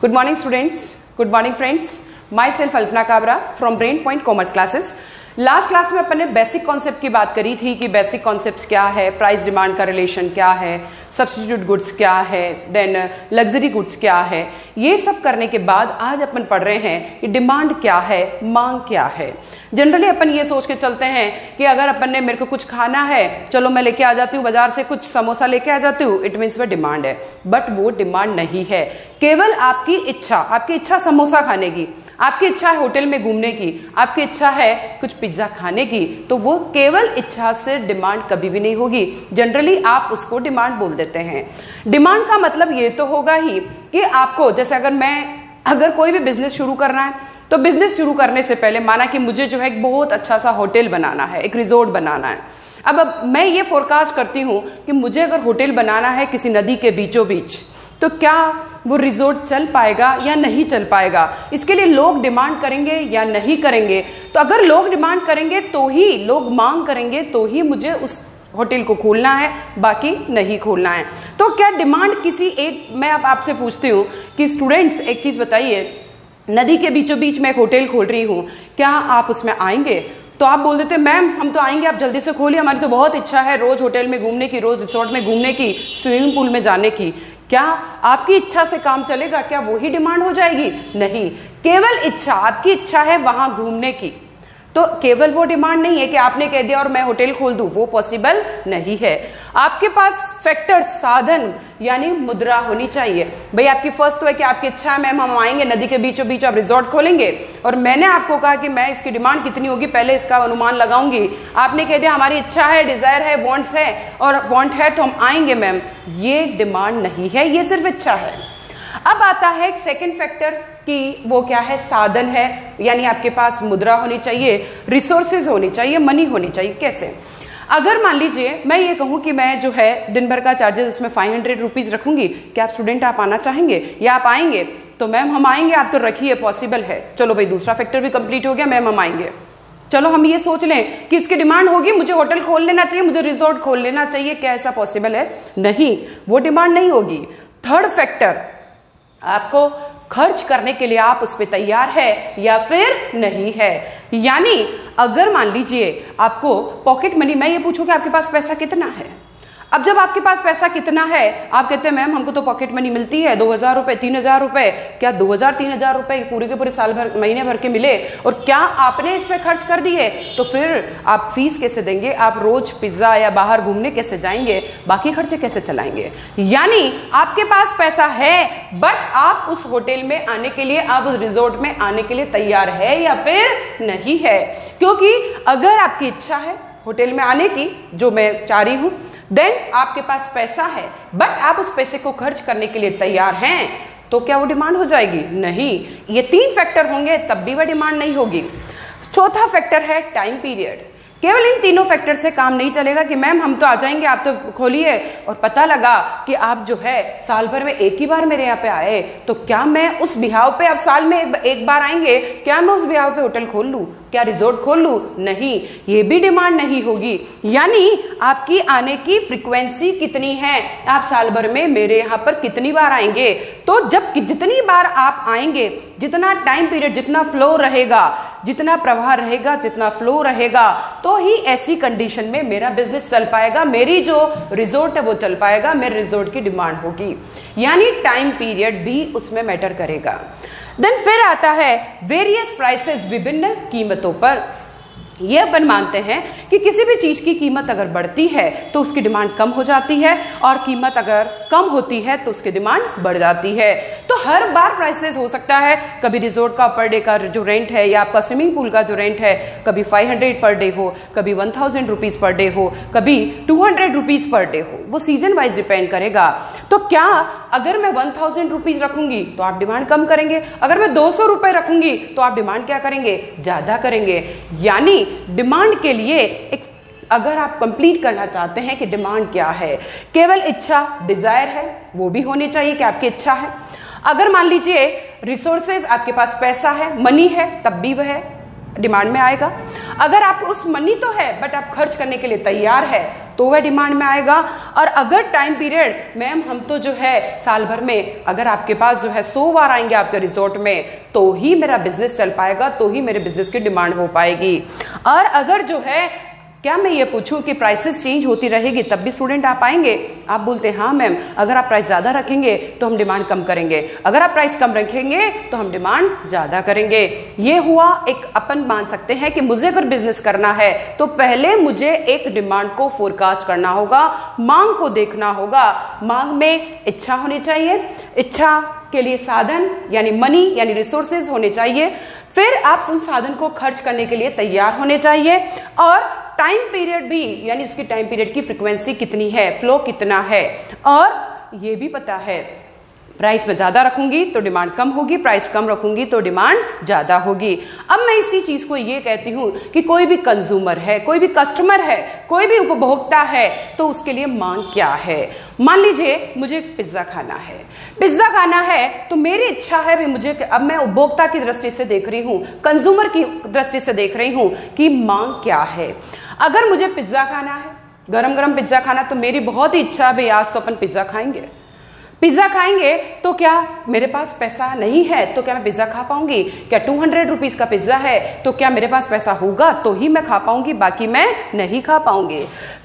Good morning students, good morning friends. Myself Alpna Kabra from Brain Point Commerce Classes. Last class में अपन ने basic concept की बात करी थी कि बेसिक कॉन्सेप्ट्स क्या है, प्राइस डिमांड का रिलेशन क्या है, सब्स्टिट्यूट गुड्स क्या है, देन लग्जरी गुड्स क्या है। ये सब करने के बाद आज अपन पढ़ रहे हैं कि डिमांड क्या है, मांग क्या है। जनरली अपन ये सोच के चलते हैं कि अगर अपन ने मेरे को कुछ खाना है, चलो मैं लेके आ जाती हूँ बाजार से कुछ समोसा लेके आ जाती हूँ, इट मीन्स वह डिमांड है। बट वो डिमांड नहीं है, केवल आपकी इच्छा समोसा खाने की, आपकी इच्छा है होटल में घूमने की, आपकी इच्छा है कुछ पिज्जा खाने की, तो वो केवल इच्छा से डिमांड कभी भी नहीं होगी। जनरली आप उसको डिमांड बोल देते हैं। डिमांड का मतलब ये तो होगा ही कि आपको, जैसे अगर कोई भी बिजनेस शुरू करना है तो बिजनेस शुरू करने से पहले माना कि मुझे जो है एक बहुत अच्छा सा होटल बनाना है, एक रिजोर्ट बनाना है। अब मैं ये फोरकास्ट करती हूं कि मुझे अगर होटल बनाना है किसी नदी के बीचों बीच, तो क्या वो रिजोर्ट चल पाएगा या नहीं चल पाएगा, इसके लिए लोग डिमांड करेंगे या नहीं करेंगे। तो अगर लोग डिमांड करेंगे तो ही, लोग मांग करेंगे तो ही मुझे उस होटल को खोलना है, बाकी नहीं खोलना है। तो क्या डिमांड किसी एक, मैं अब आपसे पूछती हूँ कि स्टूडेंट्स एक चीज बताइए, नदी के बीचों बीच मैं एक होटल खोल रही हूँ, क्या आप उसमें आएंगे? तो आप बोल देते मैम हम तो आएंगे, आप जल्दी से खोलिए, हमारी तो बहुत इच्छा है रोज होटल में घूमने की, रोज रिसोर्ट में घूमने की, स्विमिंग पूल में जाने की। क्या आपकी इच्छा से काम चलेगा? क्या वो ही डिमांड हो जाएगी? नहीं, केवल इच्छा, आपकी इच्छा है वहां घूमने की, तो केवल वो डिमांड नहीं है कि आपने कह दिया और मैं होटल खोल दूं, वो पॉसिबल नहीं है। आपके पास फैक्टर, साधन यानी मुद्रा होनी चाहिए। भाई आपकी फर्स्ट तो है कि आपकी इच्छा है मैम हम आएंगे, नदी के बीचों बीच आप रिजॉर्ट खोलेंगे, और मैंने आपको कहा कि मैं इसकी डिमांड कितनी होगी पहले इसका अनुमान लगाऊंगी। आपने कह दिया हमारी इच्छा है, डिजायर है, वांट्स है, और वांट है तो हम आएंगे मैम, ये डिमांड नहीं है, ये सिर्फ इच्छा है। अब आता है सेकंड फैक्टर कि वो क्या है, साधन है, यानी आपके पास मुद्रा होनी चाहिए, रिसोर्सेज होनी चाहिए, मनी होनी चाहिए। कैसे? अगर मान लीजिए मैं ये कहूं कि मैं जो है दिन भर का चार्जेस उसमें 500 रुपीज रखूंगी, क्या आप स्टूडेंट आप आना चाहेंगे या आप आएंगे? तो मैम हम आएंगे, आप तो रखिए, पॉसिबल है। चलो भाई दूसरा फैक्टर भी कंप्लीट हो गया, मैम हम आएंगे। चलो हम ये सोच लें कि इसकी डिमांड होगी मुझे होटल खोल लेना चाहिए, मुझे रिजॉर्ट खोल लेना चाहिए, क्या ऐसा पॉसिबल है? नहीं, वो डिमांड नहीं होगी। थर्ड फैक्टर, आपको खर्च करने के लिए आप उस पर तैयार है या फिर नहीं है। यानी अगर मान लीजिए आपको पॉकेट मनी, मैं ये पूछूं कि आपके पास पैसा कितना है। अब जब आपके पास पैसा कितना है, आप कहते हैं मैम हमको तो पॉकेट मनी मिलती है 2000 रुपए, 3000 रुपए, क्या 2000-3000 रुपए पूरे के पूरे साल भर, महीने भर के मिले और क्या आपने इस पे खर्च कर दिए? तो फिर आप फीस कैसे देंगे, आप रोज पिज्जा या बाहर घूमने कैसे जाएंगे, बाकी खर्चे कैसे चलाएंगे? यानी आपके पास पैसा है, बट आप उस होटल में आने के लिए, आप उस रिजॉर्ट में आने के लिए तैयार है या फिर नहीं है? क्योंकि अगर आपकी इच्छा है होटल में आने की, जो मैं चाह रही हूं, देन आपके पास पैसा है, बट आप उस पैसे को खर्च करने के लिए तैयार हैं, तो क्या वो डिमांड हो जाएगी? नहीं। ये तीन फैक्टर होंगे तब भी वह डिमांड नहीं होगी। चौथा फैक्टर है टाइम पीरियड। केवल इन तीनों फैक्टर से काम नहीं चलेगा कि मैम हम तो आ जाएंगे, आप तो खोलिए, और पता लगा कि आप जो है साल भर में एक ही बार मेरे यहाँ पे आए, तो क्या मैं उस बिहाव पे, आप साल में एक बार आएंगे, क्या मैं उस बिहाव पे होटल खोल लूं, क्या रिजॉर्ट खोल लूं? नहीं, ये भी डिमांड नहीं होगी। यानी आपकी आने की फ्रीक्वेंसी कितनी है, आप साल भर में मेरे यहाँ पर कितनी बार आएंगे। तो जब जितनी बार आप आएंगे, जितना टाइम पीरियड, जितना फ्लो रहेगा, जितना प्रवाह रहेगा, जितना फ्लो रहेगा, तो ही ऐसी कंडीशन में मेरा बिजनेस चल पाएगा, मेरी जो रिजॉर्ट है वो चल पाएगा, मेरे रिजॉर्ट की डिमांड होगी। यानी टाइम पीरियड भी उसमें मैटर करेगा। देन फिर आता है वेरियस प्राइसेस, विभिन्न कीमतों पर। ये अपन मानते हैं कि किसी भी चीज की कीमत अगर बढ़ती है तो उसकी डिमांड कम हो जाती है, और कीमत अगर कम होती है तो उसकी डिमांड बढ़ जाती है। तो हर बार प्राइसेस हो सकता है, कभी रिजॉर्ट का पर डे का जो रेंट है या आपका स्विमिंग पूल का जो रेंट है, कभी 500 पर डे हो, कभी 1000 रुपीज पर डे हो, कभी 200 रुपीज पर डे हो, वो सीजन वाइज डिपेंड करेगा। तो क्या अगर मैं 1000 रुपीज रखूंगी तो आप डिमांड कम करेंगे, अगर मैं 200 रुपए रखूंगी तो आप डिमांड क्या करेंगे, ज्यादा करेंगे। यानी डिमांड के लिए अगर आप कंप्लीट करना चाहते हैं कि डिमांड क्या है, केवल इच्छा, डिजायर है, वो भी होनी चाहिए कि आपकी इच्छा है। अगर मान लीजिए रिसोर्सेज, आपके पास पैसा है, मनी है, तब भी वह डिमांड में आएगा। अगर आप उस मनी तो है बट आप खर्च करने के लिए तैयार है, तो वह डिमांड में आएगा। और अगर टाइम पीरियड मैम हम तो जो है साल भर में अगर आपके पास जो है 100 बार आएंगे आपके रिजॉर्ट में तो ही मेरा बिजनेस चल पाएगा, तो ही मेरे बिजनेस की डिमांड हो पाएगी। और अगर जो है क्या मैं ये पूछूं कि प्राइसेस चेंज होती रहेगी तब भी स्टूडेंट आप आएंगे? आप बोलते हैं हाँ मैम, अगर आप प्राइस ज्यादा रखेंगे तो हम डिमांड कम करेंगे, अगर आप प्राइस कम रखेंगे तो हम डिमांड ज्यादा करेंगे। ये हुआ एक अपन मान सकते हैं कि मुझे अगर बिजनेस करना है तो पहले मुझे एक डिमांड को फोरकास्ट करना होगा, मांग को देखना होगा। मांग में इच्छा होनी चाहिए, इच्छा के लिए साधन यानी मनी यानी रिसोर्सेज होने चाहिए, फिर आप उन साधन को खर्च करने के लिए तैयार होने चाहिए, और टाइम पीरियड भी यानी उसकी टाइम पीरियड की फ्रीक्वेंसी कितनी है, फ्लो कितना है, और ये भी पता है प्राइस में ज्यादा रखूंगी तो डिमांड कम होगी, प्राइस कम रखूंगी तो डिमांड ज्यादा होगी। अब मैं इसी चीज को ये कहती हूं कि कोई भी कंज्यूमर है, कोई भी कस्टमर है, कोई भी उपभोक्ता है तो उसके लिए मांग क्या है। मान लीजिए मुझे पिज्जा खाना है, पिज्जा खाना है तो मेरी इच्छा है भी मुझे, अब मैं उपभोक्ता की दृष्टि से देख रही हूं, कंज्यूमर की दृष्टि से देख रही हूं कि मांग क्या है। अगर मुझे पिज्जा खाना है, गरम गरम पिज्जा खाना, तो मेरी बहुत ही इच्छा है भाई आज तो अपन पिज्जा खाएंगे। पिज्जा खाएंगे तो क्या मेरे पास पैसा नहीं है तो क्या मैं पिज्जा खा पाऊंगी? क्या 200 रुपीज का पिज्जा है तो क्या मेरे पास पैसा होगा तो ही मैं खा पाऊंगी, बाकी मैं नहीं खा पाऊंगी।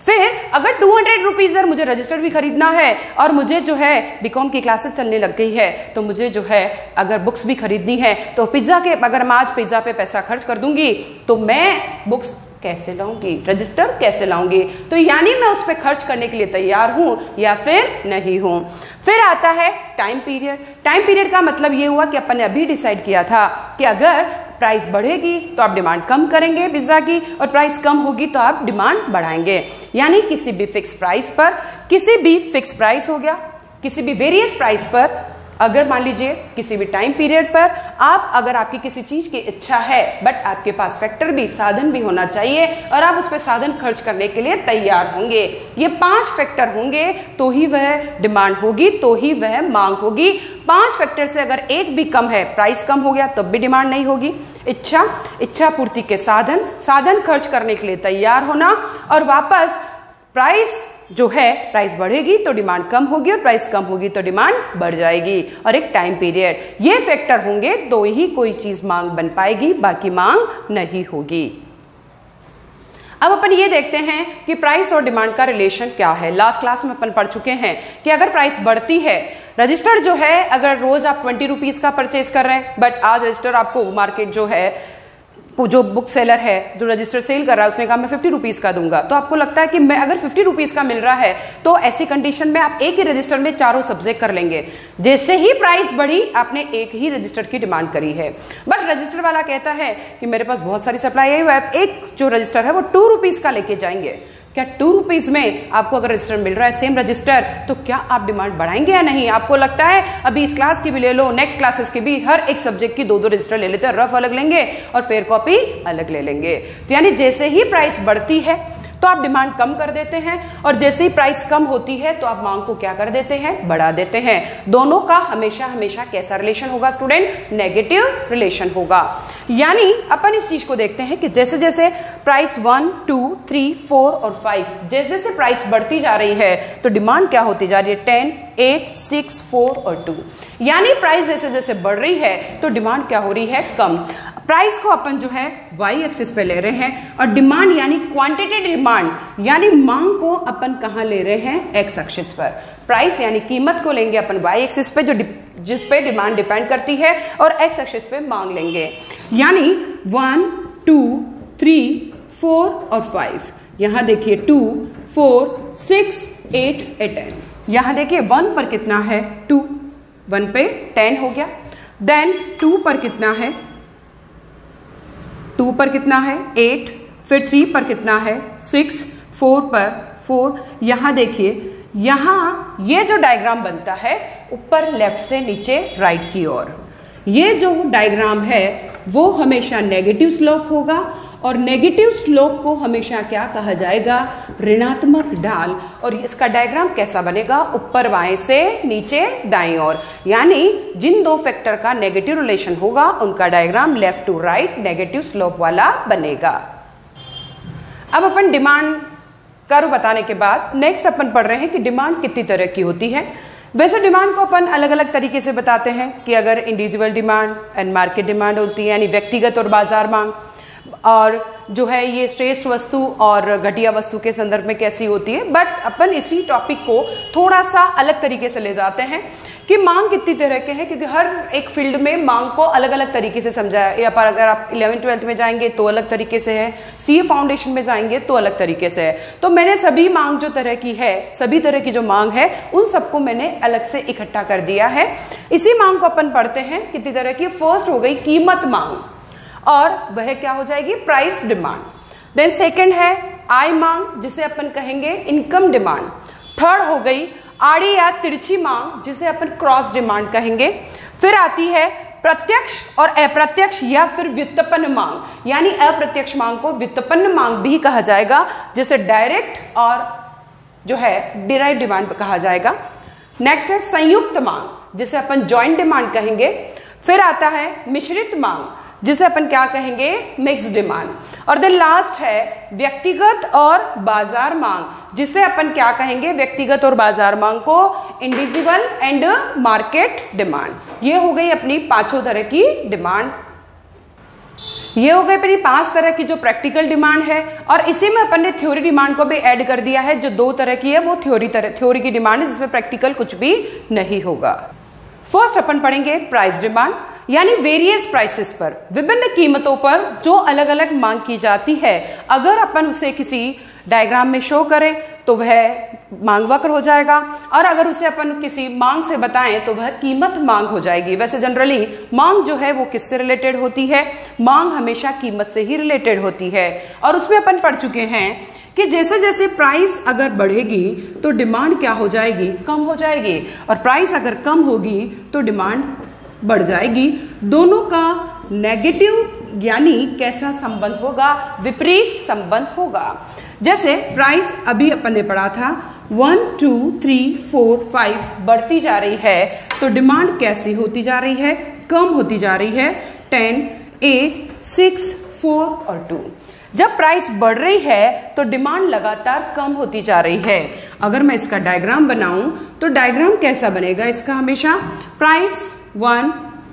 फिर अगर 200 रुपीज मुझे रजिस्टर भी खरीदना है और मुझे जो है बीकॉम की क्लासेस चलने लग गई है तो मुझे जो है अगर बुक्स भी खरीदनी है तो पिज्जा के, अगर मैं आज पिज्जा पे पैसा खर्च कर दूंगी तो मैं बुक्स कैसे लाऊंगी, रजिस्टर कैसे लाऊंगी? तो यानी मैं उस पर खर्च करने के लिए तैयार हूं या फिर नहीं हूं। फिर आता है टाइम पीरियड। टाइम पीरियड का मतलब ये हुआ कि अपन ने अभी डिसाइड किया था कि अगर प्राइस बढ़ेगी तो आप डिमांड कम करेंगे पिज्जा की, और प्राइस कम होगी तो आप डिमांड बढ़ाएंगे। यानी किसी भी फिक्स प्राइस पर, किसी भी फिक्स प्राइस हो गया, किसी भी वेरियस प्राइस पर, अगर मान लीजिए किसी भी टाइम पीरियड पर आप, अगर आपकी किसी चीज की इच्छा है बट आपके पास फैक्टर भी, साधन भी होना चाहिए और आप उस पर साधन खर्च करने के लिए तैयार होंगे। ये 5 फैक्टर होंगे तो ही वह डिमांड होगी, तो ही वह मांग होगी। 5 फैक्टर से अगर एक भी कम है, प्राइस कम हो गया तब भी डिमांड नहीं होगी। इच्छा, इच्छा पूर्ति के साधन, साधन खर्च करने के लिए तैयार होना, और वापस प्राइस जो है, प्राइस बढ़ेगी तो डिमांड कम होगी और प्राइस कम होगी तो डिमांड बढ़ जाएगी, और एक टाइम पीरियड। ये फैक्टर होंगे तो ही कोई चीज मांग बन पाएगी, बाकी मांग नहीं होगी। अब अपन ये देखते हैं कि प्राइस और डिमांड का रिलेशन क्या है। लास्ट क्लास में अपन पढ़ चुके हैं कि अगर प्राइस बढ़ती है, रजिस्टर जो है अगर रोज आप 20 रुपीज का परचेज कर रहे हैं बट आज रजिस्टर आपको मार्केट जो है, जो बुक सेलर है जो रजिस्टर सेल कर रहा है उसने कहा मैं 50 रुपीज का दूंगा, तो आपको लगता है कि मैं अगर 50 रुपीज का मिल रहा है तो ऐसी कंडीशन में आप एक ही रजिस्टर में चारों सब्जेक्ट कर लेंगे। जैसे ही प्राइस बढ़ी आपने एक ही रजिस्टर की डिमांड करी है, बट रजिस्टर वाला कहता है कि मेरे पास बहुत सारी सप्लाई है, आप एक जो रजिस्टर है वो 2 रुपीज का लेके जाएंगे। क्या 2 रुपीज में आपको अगर रजिस्टर मिल रहा है, सेम रजिस्टर, तो क्या आप डिमांड बढ़ाएंगे या नहीं? आपको लगता है अभी इस क्लास की भी ले लो, नेक्स्ट क्लासेस की भी, हर एक सब्जेक्ट की 2-2 रजिस्टर ले लेते हैं, रफ अलग लेंगे और फेयर कॉपी अलग ले लेंगे। तो यानी जैसे ही प्राइस बढ़ती है तो आप डिमांड कम कर देते हैं, और जैसे ही प्राइस कम होती है तो आप मांग को क्या कर देते हैं, बढ़ा देते हैं। दोनों का हमेशा हमेशा कैसा रिलेशन होगा स्टूडेंट? नेगेटिव रिलेशन होगा। यानी अपन इस चीज को देखते हैं कि जैसे जैसे प्राइस 1, 2, 3, 4 और 5, जैसे जैसे प्राइस बढ़ती जा रही है तो डिमांड क्या होती जा रही है? 10, 8, 6, 4 और 2। यानी प्राइस जैसे जैसे बढ़ रही है तो डिमांड क्या हो रही है? कम। प्राइस को अपन जो है वाई एक्सिस पे ले रहे हैं और डिमांड यानी क्वांटिटी डिमांड यानी मांग को अपन कहां ले रहे हैं? एक्स एक्सिस पर। प्राइस यानी कीमत को लेंगे अपन वाई एक्सिस पे जो जिस पे डिमांड डिपेंड करती है, और एक्स एक्सिस पे मांग लेंगे। यानी 1, 2, 3, 4 और 5। यहां देखिए 2, 4, 6, 8, 10। यहां देखिए 1 पर कितना है? 2, 1 पे 10 हो गया। देन 2 पर कितना है? 2 पर कितना है? 8। फिर 3 पर कितना है? 6। 4 पर 4। यहां देखिए, यहां ये जो डायग्राम बनता है ऊपर लेफ्ट से नीचे राइट की ओर, ये जो डायग्राम है वो हमेशा नेगेटिव स्लोप होगा, और नेगेटिव स्लोप को हमेशा क्या कहा जाएगा? ऋणात्मक ढाल। और इसका डायग्राम कैसा बनेगा? ऊपर बाएं से नीचे दाएं ओर। यानी जिन 2 फैक्टर का नेगेटिव रिलेशन होगा उनका diagram left to right negative slope वाला बनेगा। अब अपन डिमांड कर्व बताने के बाद नेक्स्ट अपन पढ़ रहे हैं कि डिमांड कितनी तरह की होती है। वैसे डिमांड को अपन अलग अलग तरीके से बताते हैं कि अगर individual demand and market demand होती है, यानी व्यक्तिगत और बाजार मांग, और जो है ये श्रेष्ठ वस्तु और घटिया वस्तु के संदर्भ में कैसी होती है। बट अपन इसी टॉपिक को थोड़ा सा अलग तरीके से ले जाते हैं कि मांग कितनी तरह के हैं, क्योंकि हर एक फील्ड में मांग को अलग अलग तरीके से समझा है। या पर अगर आप 11th-12th में जाएंगे तो अलग तरीके से है, सीए फाउंडेशन में जाएंगे तो अलग तरीके से है। तो मैंने सभी मांग जो तरह की है, सभी तरह की जो मांग है, उन सबको मैंने अलग से इकट्ठा कर दिया है। इसी मांग को अपन पढ़ते हैं कितनी तरह की। फर्स्ट हो गई कीमत मांग, और वह क्या हो जाएगी, प्राइस डिमांड। देन सेकंड है आय मांग, जिसे अपन कहेंगे इनकम डिमांड। थर्ड हो गई आड़ी या तिरछी मांग, जिसे अपन क्रॉस डिमांड कहेंगे। फिर आती है प्रत्यक्ष और अप्रत्यक्ष या फिर व्युत्पन्न मांग, यानी अप्रत्यक्ष मांग को व्युत्पन्न मांग भी कहा जाएगा, जिसे डायरेक्ट और जो है डिराइव डिमांड कहा जाएगा। नेक्स्ट है संयुक्त मांग, जिसे अपन जॉइंट डिमांड कहेंगे। फिर आता है मिश्रित मांग, जिसे अपन क्या कहेंगे, मिक्स डिमांड। और देन लास्ट है व्यक्तिगत और बाजार मांग, जिसे अपन क्या कहेंगे, व्यक्तिगत और बाजार मांग को इंडिविजुअल एंड मार्केट डिमांड। ये हो गई अपनी पांचों तरह की डिमांड। ये हो गई अपनी 5 तरह की जो प्रैक्टिकल डिमांड है, और इसी में अपन ने थ्योरी डिमांड को भी ऐड कर दिया है। जो 2 तरह की है वो थ्योरी की डिमांड है, जिसमें प्रैक्टिकल कुछ भी नहीं होगा। फर्स्ट अपन पढ़ेंगे प्राइस डिमांड, यानी वेरियस प्राइसेस पर, विभिन्न कीमतों पर जो अलग अलग मांग की जाती है। अगर अपन उसे किसी डायग्राम में शो करें तो वह मांग वक्र हो जाएगा, और अगर उसे अपन किसी मांग से बताएं तो वह कीमत मांग हो जाएगी। वैसे जनरली मांग जो है वो किससे रिलेटेड होती है, मांग हमेशा कीमत से ही रिलेटेड होती है। और उसमें अपन पढ़ चुके हैं कि जैसे जैसे प्राइस अगर बढ़ेगी तो डिमांड क्या हो जाएगी, कम हो जाएगी, और प्राइस अगर कम होगी तो डिमांड बढ़ जाएगी। दोनों का नेगेटिव यानी कैसा संबंध होगा, विपरीत संबंध होगा। जैसे प्राइस अभी अपन ने पढ़ा था 1 2 3 4 5 बढ़ती जा रही है, तो डिमांड कैसी होती जा रही है, कम होती जा रही है। 10 8 6 4 और 2। जब प्राइस बढ़ रही है तो डिमांड लगातार कम होती जा रही है। अगर मैं इसका डायग्राम बनाऊं तो डायग्राम कैसा बनेगा इसका, हमेशा प्राइस 1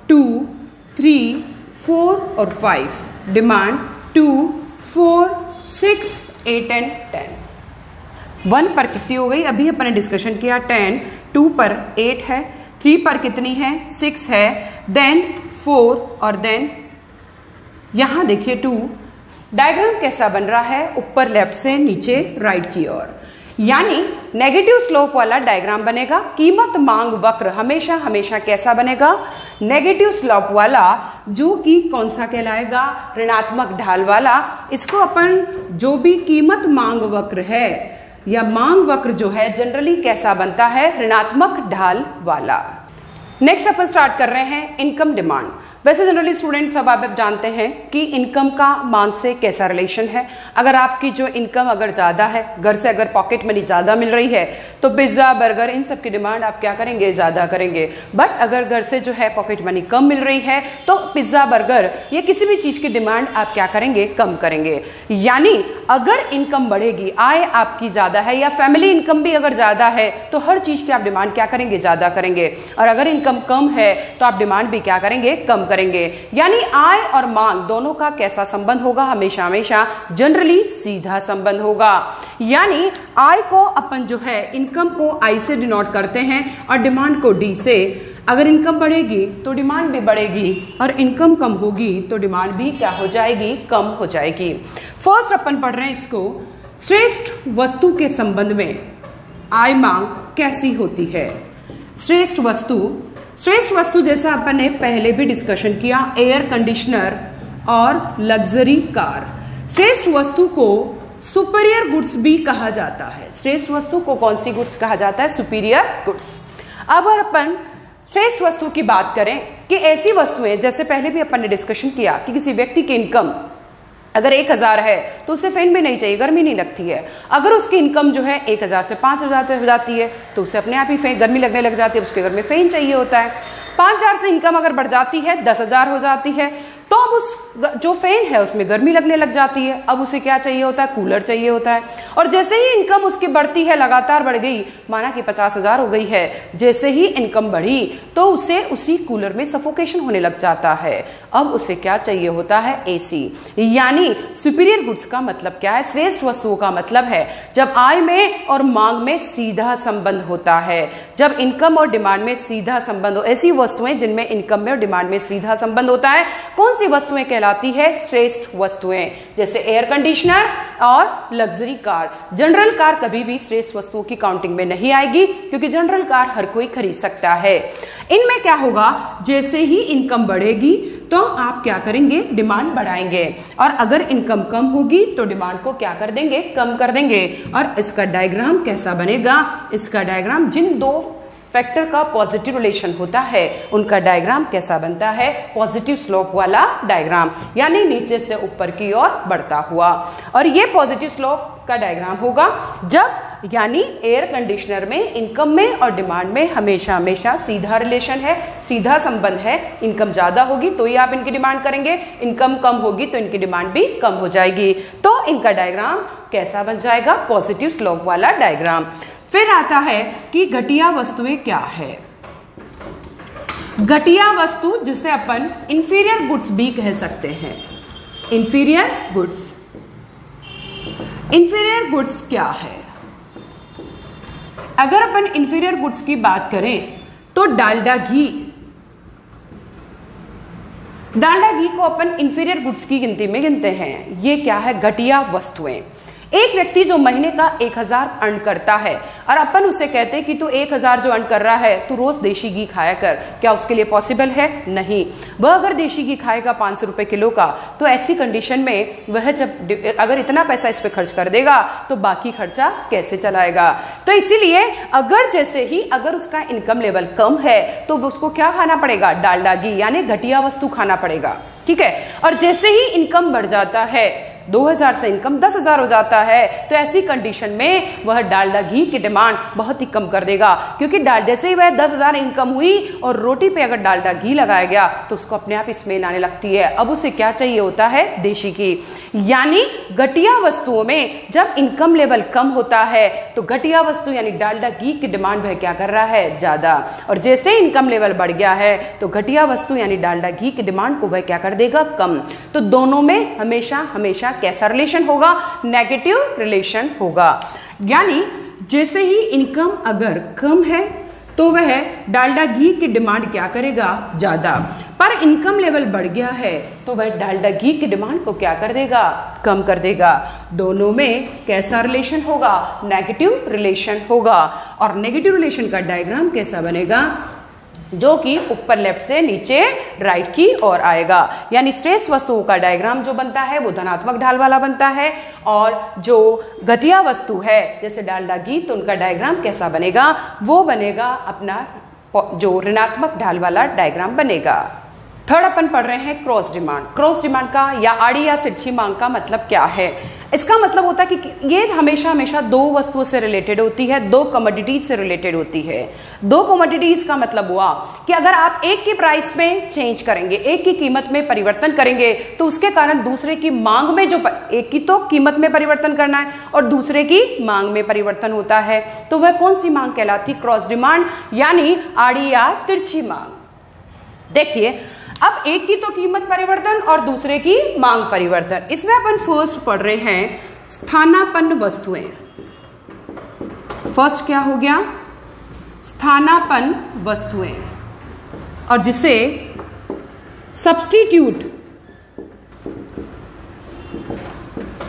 2 3 4 और 5, डिमांड 2 4 6 8 एंड 10। 1 पर कितनी हो गई, अभी अपन ने डिस्कशन किया 10, 2 पर 8 है, 3 पर कितनी है, 6 है, देन 4 और देन यहां देखिए 2। डायग्राम कैसा बन रहा है, ऊपर लेफ्ट से नीचे राइट की ओर, यानी नेगेटिव स्लोप वाला डायग्राम बनेगा। कीमत मांग वक्र हमेशा हमेशा कैसा बनेगा, नेगेटिव स्लोप वाला, जो कि कौन सा कहलाएगा, ऋणात्मक ढाल वाला। इसको अपन जो भी कीमत मांग वक्र है या मांग वक्र जो है जनरली कैसा बनता है, ऋणात्मक ढाल वाला। नेक्स्ट अपन स्टार्ट कर रहे हैं इनकम डिमांड। वैसे जनरली स्टूडेंट सब आप जानते हैं कि इनकम का मांग से कैसा रिलेशन है। अगर आपकी जो इनकम अगर ज्यादा है, घर से अगर पॉकेट मनी ज्यादा मिल रही है, तो पिज्जा बर्गर इन सब की डिमांड आप क्या करेंगे, ज्यादा करेंगे। बट अगर घर से जो है पॉकेट मनी कम मिल रही है तो पिज्जा बर्गर या किसी भी चीज की डिमांड आप क्या करेंगे, कम करेंगे। यानी अगर इनकम बढ़ेगी, आय आपकी ज्यादा है या फैमिली इनकम भी अगर ज्यादा है, तो हर चीज की आप डिमांड क्या करेंगे, ज्यादा करेंगे। और अगर इनकम कम है तो आप डिमांड भी क्या करेंगे, कम करेंगे। यानी आय और मांग दोनों का कैसा संबंध होगा, हमेशा हमेशा जनरली सीधा संबंध होगा। यानी आय को अपन जो है इनकम को आई से डिनोट करते हैं और डिमांड को डी से। अगर इनकम बढ़ेगी तो डिमांड भी बढ़ेगी, और इनकम कम होगी तो डिमांड भी क्या हो जाएगी, कम हो जाएगी। फर्स्ट अपन पढ़ रहे हैं इसको, श्रेष्ठ वस्तु के संबंध में आय मांग कैसी होती है। श्रेष्ठ वस्तु जैसा अपन ने पहले भी डिस्कशन किया, एयर कंडीशनर और लग्जरी कार। श्रेष्ठ वस्तु को सुपीरियर गुड्स भी कहा जाता है। श्रेष्ठ वस्तु को कौन सी गुड्स कहा जाता है, सुपीरियर गुड्स। अब अपन श्रेष्ठ वस्तु की बात करें कि ऐसी वस्तुएं, जैसे पहले भी अपन ने डिस्कशन किया कि किसी व्यक्ति की इनकम अगर 1000 है तो उसे फैन भी नहीं चाहिए, गर्मी नहीं लगती है। अगर उसकी इनकम जो है 1000 से 5000 हो जाती है तो उसे अपने आप ही गर्मी लगने लग जाती है, उसके घर में फैन चाहिए होता है। 5000 से इनकम अगर बढ़ जाती है 10,000 हो जाती है, तो अब उस जो फैन है उसमें गर्मी लगने लग जाती है, अब उसे क्या चाहिए होता है, कूलर चाहिए होता है। और जैसे ही इनकम उसकी बढ़ती है, लगातार बढ़ गई, माना कि 50,000 हो गई है, जैसे ही इनकम बढ़ी तो उसे उसी कूलर में सफोकेशन होने लग जाता है। अब उसे क्या चाहिए होता है, एसी। यानी सुपीरियर गुड्स का मतलब क्या है, श्रेष्ठ वस्तुओं का मतलब है जब आय में और मांग में सीधा संबंध होता है, जब इनकम और डिमांड में सीधा संबंध हो। ऐसी वस्तुएं जिनमें इनकम में और डिमांड में सीधा संबंध होता है, कौन सी वस्तुएं कहलाती है, श्रेष्ठ वस्तुएं। जैसे एयर कंडीशनर और लग्जरी कार। जनरल कार कभी भी श्रेष्ठ वस्तुओं की काउंटिंग में नहीं आएगी, क्योंकि जनरल कार हर कोई खरीद सकता है। इनमें क्या होगा, जैसे ही इनकम बढ़ेगी तो आप क्या करेंगे, डिमांड बढ़ाएंगे, और अगर इनकम कम होगी तो डिमांड को क्या कर देंगे, कम कर देंगे। और इसका डायग्राम कैसा बनेगा, इसका डायग्राम जिन दो फैक्टर का पॉजिटिव रिलेशन होता है उनका डायग्राम कैसा बनता है, पॉजिटिव स्लोप वाला डायग्राम, यानी नीचे से ऊपर की ओर बढ़ता हुआ। और ये पॉजिटिव स्लोप का डायग्राम होगा जब, यानी एयर कंडीशनर में इनकम में और डिमांड में हमेशा हमेशा सीधा रिलेशन है, सीधा संबंध है। इनकम ज्यादा होगी तो ही आप इनकी डिमांड करेंगे, इनकम कम होगी तो इनकी डिमांड भी कम हो जाएगी। तो इनका डायग्राम कैसा बन जाएगा, पॉजिटिव स्लोप वाला डायग्राम। फिर आता है कि घटिया वस्तुएं क्या है। घटिया वस्तु जिसे अपन इंफीरियर गुड्स भी कह सकते हैं। इंफीरियर गुड्स, इंफीरियर गुड्स क्या है, अगर अपन इंफीरियर गुड्स की बात करें तो डालडा घी, डालडा घी को अपन इंफीरियर गुड्स की गिनती में गिनते हैं। ये क्या है, घटिया वस्तुएं। एक व्यक्ति जो महीने का 1,000 अर्न करता है और अपन उसे कहते हैं कि तू 1,000 जो अर्न कर रहा है तू रोज देशी घी खाया कर, क्या उसके लिए पॉसिबल है, नहीं। वह अगर देशी घी खाएगा 500 रुपए किलो का, तो ऐसी कंडीशन में वह जब अगर इतना पैसा इस पे खर्च कर देगा तो बाकी खर्चा कैसे चलाएगा। तो इसीलिए अगर जैसे ही अगर उसका इनकम लेवल कम है तो उसको क्या खाना पड़ेगा, डालडा घी, यानी घटिया वस्तु खाना पड़ेगा, ठीक है। और जैसे ही इनकम बढ़ जाता है, 2,000 से इनकम 10,000 हो जाता है, तो ऐसी कंडीशन में वह डालडा घी की डिमांड बहुत ही कम कर देगा, क्योंकि जैसे ही वह 10,000 इनकम हुई और रोटी पे अगर डालडा घी लगाया गया तो उसको अपने आप स्मेल आने लगती है। अब उसे क्या चाहिए होता है, देशी घी। यानी घटिया वस्तुओं में जब इनकम लेवल कम होता है तो घटिया वस्तु यानी डालडा घी की डिमांड वह क्या कर रहा है, ज्यादा। और जैसे इनकम लेवल बढ़ गया है तो घटिया वस्तु यानी डालडा घी की डिमांड को वह क्या कर देगा, कम। तो दोनों में हमेशा हमेशा कैसा रिलेशन होगा, नेगेटिव रिलेशन होगा। यानी जैसे ही इनकम अगर कम है तो वह डालडा घी की डिमांड क्या करेगा, ज्यादा। पर इनकम लेवल बढ़ गया है तो वह डालडा घी की डिमांड को क्या कर देगा, कम कर देगा। दोनों में कैसा रिलेशन होगा, नेगेटिव रिलेशन होगा। और नेगेटिव रिलेशन का डायग्राम कैसा बनेगा, जो कि ऊपर लेफ्ट से नीचे राइट की ओर आएगा। यानी श्रेष्ठ वस्तुओं का डायग्राम जो बनता है वो धनात्मक ढाल वाला बनता है, और जो घटिया वस्तु है जैसे डालडा घी, तो उनका डायग्राम कैसा बनेगा, वो बनेगा अपना जो ऋणात्मक ढाल वाला डायग्राम बनेगा। थर्ड अपन पढ़ रहे हैं क्रॉस डिमांड। क्रॉस डिमांड का या आड़ी या तिरछी मांग का मतलब क्या है। इसका मतलब होता है कि ये हमेशा हमेशा दो वस्तुओं से रिलेटेड होती है, दो कमोडिटीज से रिलेटेड होती है। दो कमोडिटीज का मतलब हुआ कि अगर आप एक की प्राइस में चेंज करेंगे, एक की कीमत में परिवर्तन करेंगे, तो उसके कारण दूसरे की मांग में जो एक की तो कीमत में परिवर्तन करना है और दूसरे की मांग में परिवर्तन होता है, तो वह कौन सी मांग कहलाती, क्रॉस डिमांड, यानी आड़ी या तिरछी मांग। देखिए अब एक की तो कीमत परिवर्तन और दूसरे की मांग परिवर्तन। इसमें अपन फर्स्ट पढ़ रहे हैं स्थानापन्न वस्तुएं। फर्स्ट क्या हो गया, स्थानापन्न वस्तुएं, और जिसे सब्स्टिट्यूट,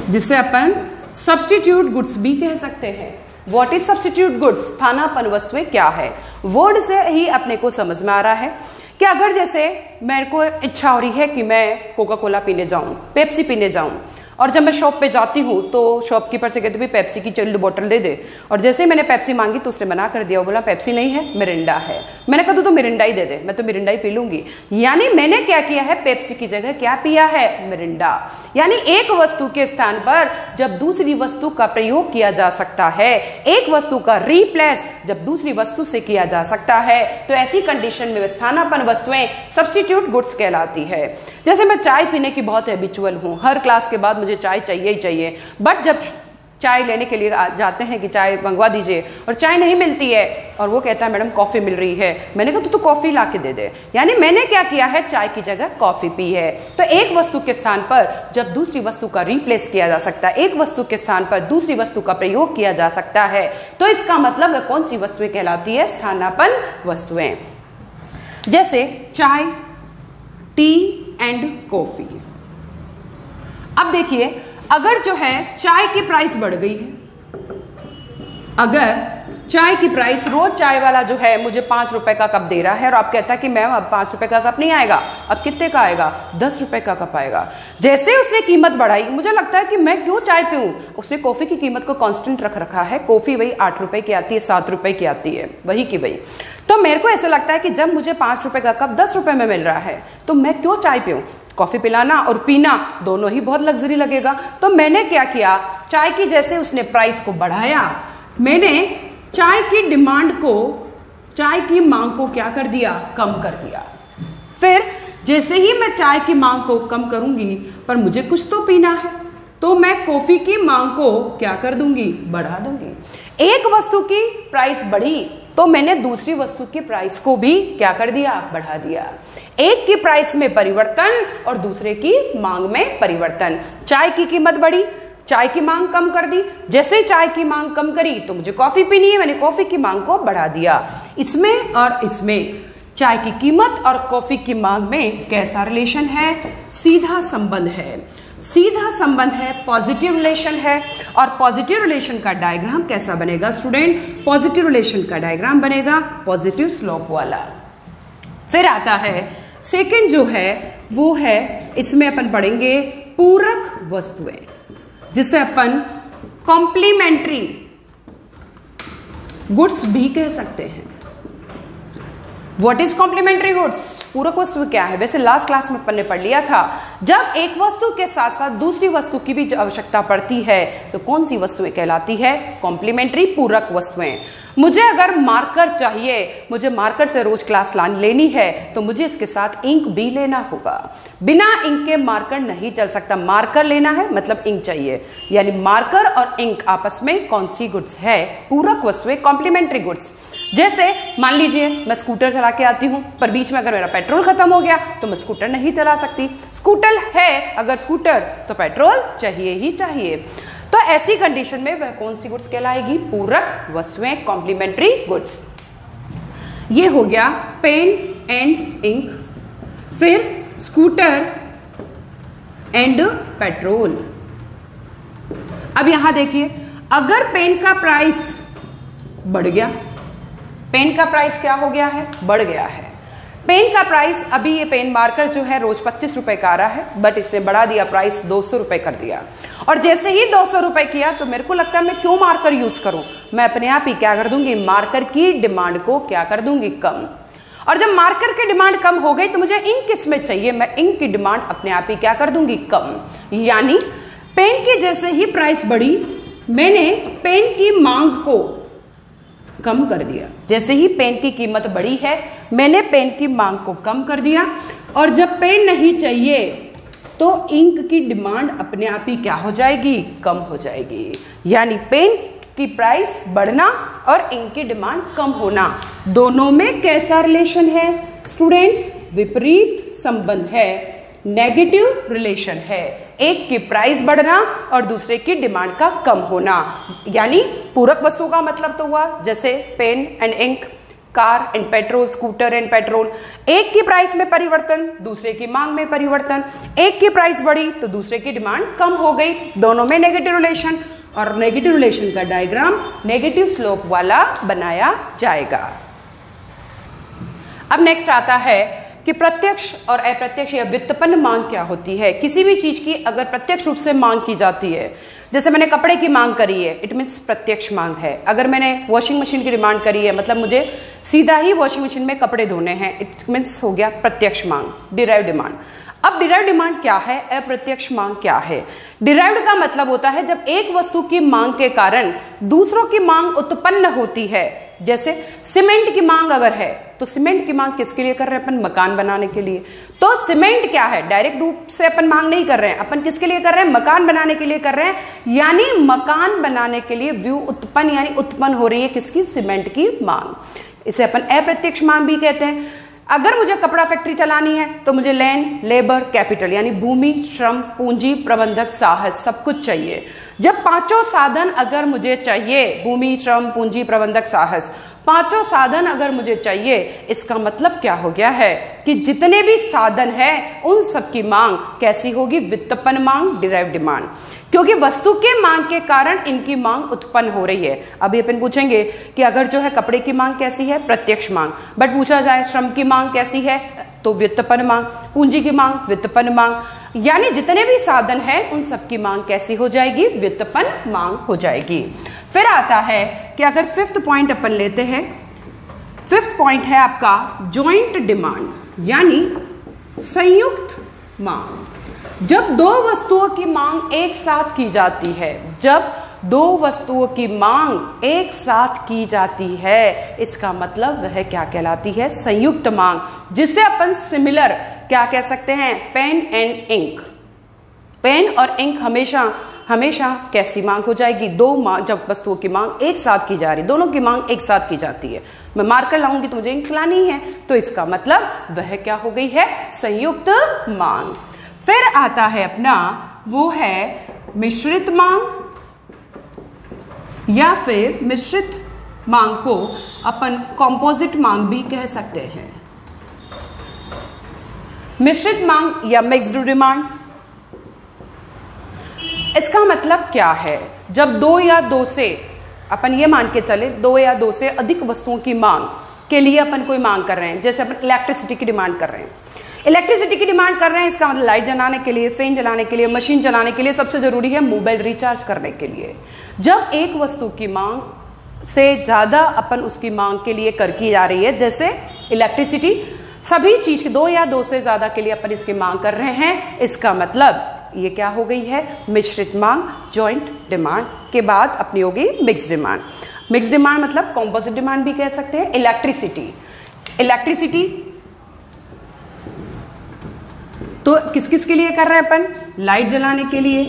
जिसे अपन सब्स्टिट्यूट गुड्स भी कह सकते हैं। व्हाट इज सब्स्टिट्यूट गुड्स, स्थानापन्न वस्तुएं क्या है। वर्ड से ही अपने को समझ में आ रहा है कि अगर जैसे मेरे को इच्छा हो रही है कि मैं कोका कोला पीने जाऊं, पेप्सी पीने जाऊं, और जब मैं शॉप पे जाती हूँ तो शॉपकीपर से कहती भाई पेप्सी की चिल्ड बोतल दे दे, और जैसे ही मैंने पेप्सी मांगी तो उसने मना कर दिया, वो बोला पेप्सी नहीं है मिरिंडा है। मैंने कहा तो मिरिंडा ही दे दे, मैं तो मिरिंडा ही पी लूंगी। यानी मैंने क्या किया है, पेप्सी की जगह क्या पिया है, मिरिंडा। यानी एक वस्तु के स्थान पर जब दूसरी वस्तु का प्रयोग किया जा सकता है, एक वस्तु का रिप्लेस जब दूसरी वस्तु से किया जा सकता है, तो ऐसी कंडीशन में स्थानापन्न वस्तुएं सब्स्टिट्यूट गुड्स कहलाती है। जैसे मैं चाय पीने की बहुत हैबिचुअल हूं, हर क्लास के बाद मुझे चाय चाहिए ही चाहिए, बट जब चाय लेने के लिए जाते हैं कि चाय मंगवा दीजिए और चाय नहीं मिलती है और वो कहता है मैडम कॉफी मिल रही है, मैंने कहा तो कॉफी ला के दे दे। यानी मैंने क्या किया है, चाय की जगह कॉफी पी है। तो एक वस्तु के स्थान पर जब दूसरी वस्तु का रिप्लेस किया जा सकता है, एक वस्तु के स्थान पर दूसरी वस्तु का प्रयोग किया जा सकता है, तो इसका मतलब है कौन सी वस्तुएं कहलाती है, स्थानापन्न वस्तुएं। जैसे चाय, टी एंड कॉफी। अब देखिए अगर जो है चाय की प्राइस बढ़ गई है, अगर चाय की प्राइस, रोज चाय वाला जो है मुझे 5 रुपए का कप दे रहा है और आप कहता है कि मैम अब 5 रुपए का कप नहीं आएगा, अब कितने का आएगा, 10 रुपए का कप आएगा। जैसे उसने कीमत बढ़ाई, मुझे लगता है कि मैं क्यों चाय पीऊं, उसने कॉफी की कीमत को कांस्टेंट रख रखा है, कॉफी वही 8 रुपए की आती है, 7 रुपए की आती है, वही की वही। तो मेरे को ऐसा लगता है कि जब मुझे 5 रुपए का कप 10 रुपए में मिल रहा है तो मैं क्यों चाय पीऊं। कॉफी पिलाना और पीना दोनों ही बहुत लग्जरी लगेगा। तो मैंने क्या किया, चाय की जैसे उसने प्राइस को बढ़ाया, मैंने चाय की डिमांड को, चाय की मांग को क्या कर दिया, कम कर दिया। फिर जैसे ही मैं चाय की मांग को कम करूंगी, पर मुझे कुछ तो पीना है, तो मैं कॉफी की मांग को क्या कर दूंगी, बढ़ा दूंगी। एक वस्तु की प्राइस बढ़ी तो मैंने दूसरी वस्तु की प्राइस को भी क्या कर दिया, बढ़ा दिया। एक की प्राइस में परिवर्तन और दूसरे की मांग में परिवर्तन। चाय की कीमत बढ़ी, चाय की मांग कम कर दी, जैसे ही चाय की मांग कम करी तो मुझे कॉफी पीनी है, मैंने कॉफी की मांग को बढ़ा दिया। इसमें और इसमें चाय की कीमत और कॉफी की मांग में कैसा रिलेशन है, सीधा संबंध है, सीधा संबंध है, पॉजिटिव रिलेशन है। और पॉजिटिव रिलेशन का डायग्राम कैसा बनेगा स्टूडेंट, पॉजिटिव रिलेशन का डायग्राम बनेगा पॉजिटिव स्लोप वाला। फिर आता है सेकंड जो है वो है, इसमें अपन पढ़ेंगे पूरक वस्तुएं, जिसे अपन कॉम्प्लीमेंट्री गुड्स भी कह सकते हैं। व्हाट इज कॉम्प्लीमेंट्री गुड्स, पूरक वस्तु क्या है। वैसे लास्ट क्लास में अपन ने पढ़ लिया था, जब एक वस्तु के साथ साथ दूसरी वस्तु की भी आवश्यकता पड़ती है तो कौन सी वस्तुएं कहलाती है, कॉम्प्लीमेंट्री पूरक वस्तुएं। मुझे अगर मार्कर चाहिए, मुझे मार्कर से रोज क्लास लेनी है तो मुझे इसके साथ इंक भी लेना होगा। बिना इंक के मार्कर नहीं चल सकता, मार्कर लेना है मतलब इंक चाहिए। यानी मार्कर और इंक आपस में कौन सी गुड्स है, पूरक वस्तुएं, कॉम्प्लीमेंट्री गुड्स। जैसे मान लीजिए मैं स्कूटर चला के आती हूं, पर बीच में अगर मेरा पेट्रोल खत्म हो गया तो मैं स्कूटर नहीं चला सकती। स्कूटर है अगर स्कूटर तो पेट्रोल चाहिए ही चाहिए। तो ऐसी कंडीशन में वह कौन सी गुड्स कहलाएगी, पूरक वस्तुएं, कॉम्प्लीमेंट्री गुड्स। ये हो गया पेन एंड इंक, फिर स्कूटर एंड पेट्रोल। अब यहां देखिए, अगर पेन का प्राइस बढ़ गया, पेन का प्राइस क्या हो गया है, बढ़ गया है। पेन का प्राइस, अभी ये पेन मार्कर जो है रोज 25 रुपए का आ रहा है, बट इसने बढ़ा दिया, प्राइस 200 रुपए कर दिया। और जैसे ही 200 रुपए किया तो मेरे को लगता है मैं क्यों मार्कर यूज करूं, मैं अपने आप ही क्या कर दूंगी, मार्कर की डिमांड को क्या कर दूंगी, कम। और जब मार्कर की डिमांड कम हो गई तो मुझे इंक किसमें चाहिए, मैं इंक की डिमांड अपने आप ही क्या कर दूंगी, कम। यानी पेन की जैसे ही प्राइस बढ़ी, मैंने पेन की मांग को कम कर दिया। जैसे ही पेन की कीमत बढ़ी है, मैंने पेन की मांग को कम कर दिया। और जब पेन नहीं चाहिए तो इंक की डिमांड अपने आप ही क्या हो जाएगी, कम हो जाएगी। यानी पेन की प्राइस बढ़ना और इंक की डिमांड कम होना, दोनों में कैसा रिलेशन है स्टूडेंट्स, विपरीत संबंध है, नेगेटिव रिलेशन है। एक की प्राइस बढ़ना और दूसरे की डिमांड का कम होना। यानी पूरक वस्तु का मतलब तो हुआ जैसे pen and ink, car and petrol, scooter and petrol. एक की प्राइस में परिवर्तन, दूसरे की मांग में परिवर्तन। एक की प्राइस बढ़ी तो दूसरे की डिमांड कम हो गई, दोनों में नेगेटिव रिलेशन। और नेगेटिव रिलेशन का डायग्राम नेगेटिव स्लोप वाला बनाया जाएगा। अब नेक्स्ट आता है कि प्रत्यक्ष और अप्रत्यक्ष या व्युत्पन्न मांग क्या होती है। किसी भी चीज की अगर प्रत्यक्ष रूप से मांग की जाती है, जैसे मैंने कपड़े की मांग करी है, इट मीन्स प्रत्यक्ष मांग है। अगर मैंने वॉशिंग मशीन की डिमांड करी है, मतलब मुझे सीधा ही वॉशिंग मशीन में कपड़े धोने हैं, इट मीन्स हो गया प्रत्यक्ष मांग, डिराइव डिमांड। अब डिराइव डिमांड क्या है, अप्रत्यक्ष मांग क्या है? डिराइव्ड का मतलब होता है जब एक वस्तु की मांग के कारण दूसरों की मांग उत्पन्न होती है। जैसे सीमेंट की मांग अगर है तो सीमेंट की मांग किसके लिए कर रहे हैं अपन? मकान बनाने के लिए। तो सीमेंट क्या है? डायरेक्ट रूप से अपन मांग नहीं कर रहे हैं, अपन किसके लिए कर रहे हैं? मकान बनाने के लिए कर रहे हैं। यानी मकान बनाने के लिए व्यू उत्पन्न यानी उत्पन्न हो रही है किसकी? सीमेंट की मांग। इसे अपन अप्रत्यक्ष मांग भी कहते हैं। अगर मुझे कपड़ा फैक्ट्री चलानी है तो मुझे लैंड, लेबर, कैपिटल यानी भूमि, श्रम, पूंजी, प्रबंधक, साहस सब कुछ चाहिए। जब पांचों साधन अगर मुझे चाहिए, भूमि, श्रम, पूंजी, प्रबंधक, साहस, पांचों साधन अगर मुझे चाहिए, इसका मतलब क्या हो गया है कि जितने भी साधन हैं उन सब की मांग कैसी होगी? व्युत्पन्न मांग, डिराइव डिमांड। क्योंकि वस्तु के मांग के कारण इनकी मांग उत्पन्न हो रही है। अभी अपन पूछेंगे कि अगर जो है कपड़े की मांग कैसी है? प्रत्यक्ष मांग। बट पूछा जाए श्रम की मांग कैसी है? तो व्युत्पन्न मांग। पूंजी की मांग, व्युत्पन्न मांग। यानी जितने भी साधन हैं उन सब की मांग कैसी हो जाएगी? व्युत्पन्न मांग हो जाएगी। फिर आता है कि अगर फिफ्थ पॉइंट अपन लेते हैं, फिफ्थ पॉइंट है आपका जॉइंट डिमांड यानी संयुक्त मांग। जब दो वस्तुओं की मांग एक साथ की जाती है, जब दो वस्तुओं की मांग एक साथ की जाती है, इसका मतलब वह क्या कहलाती है? संयुक्त मांग, जिसे अपन सिमिलर क्या कह सकते हैं? Pen and ink. पेन और इंक हमेशा हमेशा कैसी मांग हो जाएगी? दो मांग, जब वस्तुओं की मांग एक साथ की जा रही, दोनों की मांग एक साथ की जाती है। मैं मार्कर लाऊंगी तो मुझे इंक लानी है, तो इसका मतलब वह क्या हो गई है? संयुक्त मांग। फिर आता है अपना वो है मिश्रित मांग, या फिर मिश्रित मांग को अपन कॉम्पोजिट मांग भी कह सकते हैं। मिश्रित मांग या मिक्स्ड डिमांड, इसका मतलब क्या है? जब दो या दो से, अपन ये मान के चले, दो या दो से अधिक वस्तुओं की मांग के लिए अपन कोई मांग कर रहे हैं। जैसे अपन इलेक्ट्रिसिटी की डिमांड कर रहे हैं, इलेक्ट्रिसिटी की डिमांड कर रहे हैं, इसका मतलब लाइट जलाने के लिए, फैन जलाने के लिए, मशीन चलाने के लिए, सबसे जरूरी है मोबाइल रिचार्ज करने के लिए। जब एक वस्तु की मांग से ज्यादा अपन उसकी मांग के लिए कर की जा रही है, जैसे इलेक्ट्रिसिटी, सभी चीज दो या दो से ज्यादा के लिए अपन इसकी मांग कर रहे हैं, इसका मतलब ये क्या हो गई है? मिश्रित मांग, जॉइंट डिमांड के बाद अपनी होगी मिक्स डिमांड। मिक्स डिमांड मतलब कॉम्पोजिट डिमांड भी कह सकते हैं। इलेक्ट्रिसिटी तो किस किस के लिए कर रहे हैं अपन? लाइट जलाने के लिए,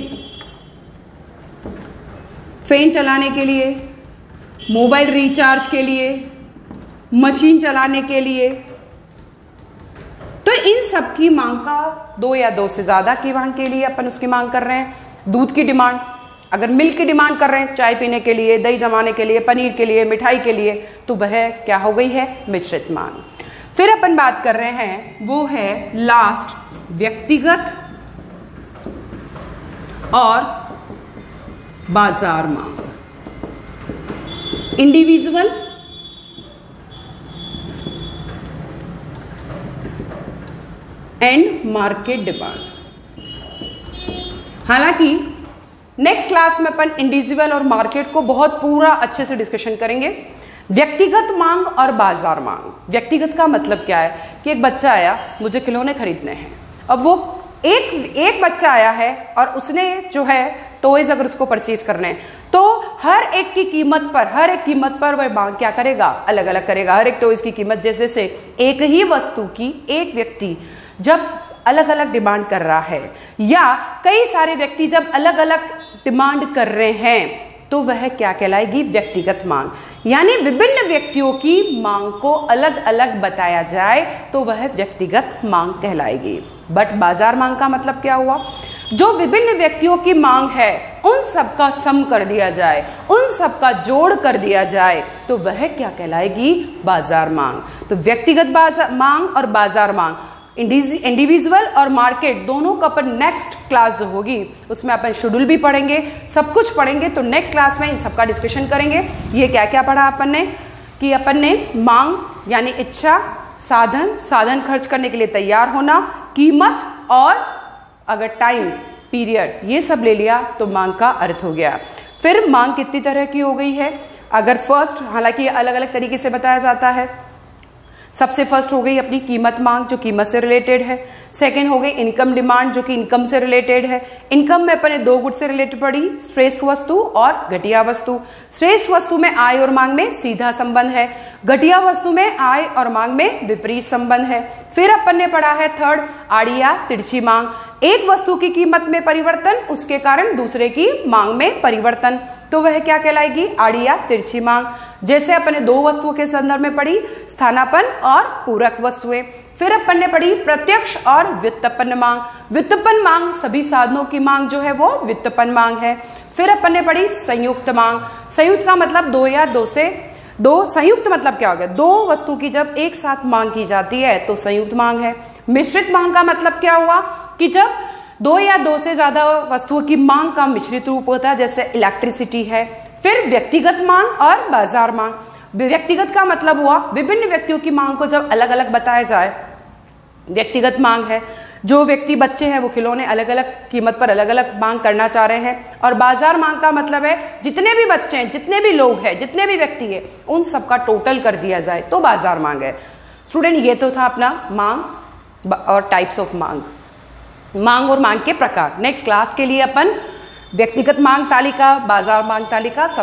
फैन चलाने के लिए, मोबाइल रिचार्ज के लिए, मशीन चलाने के लिए। तो इन सब की मांग का दो या दो से ज्यादा की मांग के लिए अपन उसकी मांग कर रहे हैं। दूध की डिमांड, अगर मिल्क की डिमांड कर रहे हैं, चाय पीने के लिए, दही जमाने के लिए, पनीर के लिए, मिठाई के लिए, तो वह क्या हो गई है? मिश्रित मांग। फिर अपन बात कर रहे हैं वो है लास्ट व्यक्तिगत और बाजार मांग, इंडिविजुअल एंड मार्केट डिमांड। हालांकि नेक्स्ट क्लास में अपन इंडिविजुअल और मार्केट को बहुत पूरा अच्छे से डिस्कशन करेंगे। व्यक्तिगत मांग और बाजार मांग। व्यक्तिगत का मतलब क्या है कि एक बच्चा आया, मुझे खिलौने खरीदने हैं। अब वो एक बच्चा आया है और उसने जो है टॉयज अगर उसको परचेज करने हैं, तो हर एक की कीमत पर वह मांग क्या करेगा? अलग अलग करेगा। हर एक टॉयज की कीमत, जैसे से एक ही वस्तु की एक व्यक्ति जब अलग अलग डिमांड कर रहा है, या कई सारे व्यक्ति जब अलग अलग डिमांड कर रहे हैं, तो वह क्या कहलाएगी? व्यक्तिगत मांग। यानी विभिन्न व्यक्तियों की मांग को अलग अलग बताया जाए तो वह व्यक्तिगत मांग कहलाएगी। बट बाजार मांग का मतलब क्या हुआ? जो विभिन्न व्यक्तियों की मांग है उन सबका सम कर दिया जाए, उन सबका जोड़ कर दिया जाए, तो वह क्या कहलाएगी? बाजार मांग। तो व्यक्तिगत मांग और बाजार मांग, इंडिविजुअल और मार्केट, दोनों का अपन नेक्स्ट क्लास जो होगी उसमें अपन शेड्यूल भी पढ़ेंगे, सब कुछ पढ़ेंगे। तो नेक्स्ट क्लास में इन सबका डिस्कशन करेंगे। ये क्या क्या पढ़ा अपन ने कि अपन ने मांग यानी इच्छा, साधन, साधन खर्च करने के लिए तैयार होना, कीमत और अगर टाइम पीरियड ये सब ले लिया तो मांग का अर्थ हो गया। फिर मांग कितनी तरह की हो गई है? अगर फर्स्ट, हालांकि अलग अलग तरीके से बताया जाता है। सबसे फर्स्ट हो गई अपनी कीमत मांग जो कीमत से रिलेटेड है। सेकंड हो गई इनकम डिमांड जो कि इनकम से रिलेटेड है। इनकम में अपने दो गुड से रिलेटेड पड़ी, श्रेष्ठ वस्तु और घटिया वस्तु। श्रेष्ठ वस्तु में आय और मांग में सीधा संबंध है, घटिया वस्तु में आय और मांग में विपरीत संबंध है। फिर अपन ने पढ़ा है थर्ड, आड़ी या तिरछी मांग। एक वस्तु की कीमत में परिवर्तन, उसके कारण दूसरे की मांग में परिवर्तन, तो वह क्या कहलाएगी? आड़ी या तिरछी मांग। जैसे अपन ने दो वस्तुओं के संदर्भ में पढ़ी, स्थानापन्न और पूरक वस्तुएं। फिर अपन ने पढ़ी प्रत्यक्ष और व्युत्पन्न मांग। व्युत्पन्न मांग सभी साधनों की मांग जो है वो व्युत्पन्न मांग है। फिर अपन ने पढ़ी संयुक्त मांग। संयुक्त का मतलब दो या दो से दो, संयुक्त मतलब क्या हो गया? दो वस्तु की जब एक साथ मांग की जाती है तो संयुक्त मांग है। मिश्रित मांग का मतलब क्या हुआ कि जब दो या दो से ज्यादा वस्तुओं की मांग का मिश्रित रूप होता है, जैसे इलेक्ट्रिसिटी है। फिर व्यक्तिगत मांग और बाजार मांग। व्यक्तिगत का मतलब हुआ विभिन्न व्यक्तियों की मांग को जब अलग अलग बताया जाए, व्यक्तिगत मांग है। जो व्यक्ति बच्चे हैं वो खिलौने अलग अलग कीमत पर अलग अलग मांग करना चाह रहे हैं। और बाजार मांग का मतलब है जितने भी बच्चे हैं, जितने भी लोग हैं, जितने भी व्यक्ति हैं, उन सबका टोटल कर दिया जाए तो बाजार मांग है। स्टूडेंट, ये तो था अपना मांग और टाइप्स ऑफ मांग, मांग और मांग के प्रकार। नेक्स्ट क्लास के लिए अपन व्यक्तिगत मांग तालिका, बाजार मांग तालिका सब